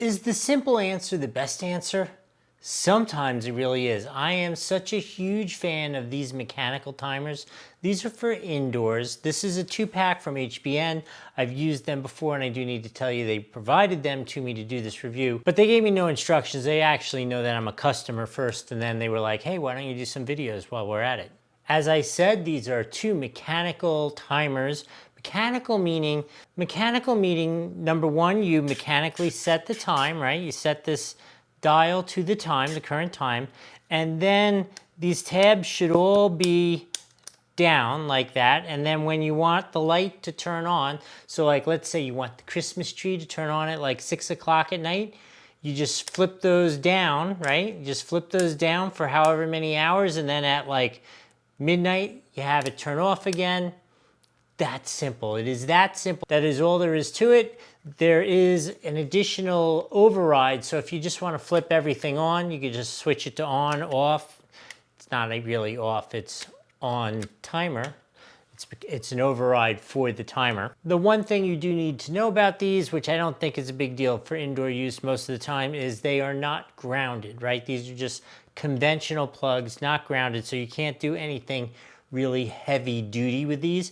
Is the simple answer the best answer? Sometimes it really is. I am such a huge fan of these mechanical timers. These are for indoors. This is a 2-pack from HBN. I've used them before, and I do need to tell you they provided them to me to do this review, but they gave me no instructions. They actually know that I'm a customer first, and then they were like, hey, why don't you do some videos while we're at it? As I said, these are 2 mechanical timers. Mechanical meaning, number one, you mechanically set the time, right? You set this dial to the time, the current time, and then these tabs should all be down like that. And then when you want the light to turn on, so like let's say you want the Christmas tree to turn on at like 6 o'clock at night, you just flip those down, right? You just flip those down for however many hours, and then at like midnight, you have it turn off again. That simple. It is that simple. That is all there is to it. There is an additional override. So if you just want to flip everything on, you can just switch it to on, off. It's not really off, it's on timer. It's an override for the timer. The one thing you do need to know about these, which I don't think is a big deal for indoor use most of the time, is they are not grounded, right? These are just conventional plugs, not grounded, so you can't do anything really heavy duty with these.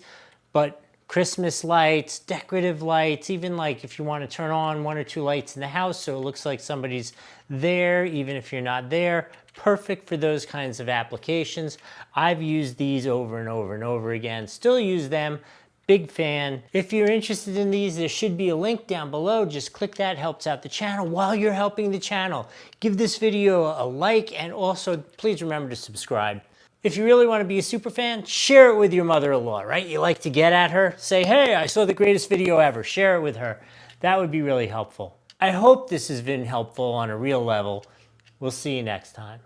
But Christmas lights, decorative lights, even like if you want to turn on 1 or 2 lights in the house so it looks like somebody's there, even if you're not there, perfect for those kinds of applications. I've used these over and over and over again, still use them, big fan. If you're interested in these, there should be a link down below. Just click that, helps out the channel. While you're helping the channel, give this video a like, and also please remember to subscribe. If you really want to be a super fan, share it with your mother-in-law, right? You like to get at her, say, hey, I saw the greatest video ever. Share it with her. That would be really helpful. I hope this has been helpful on a real level. We'll see you next time.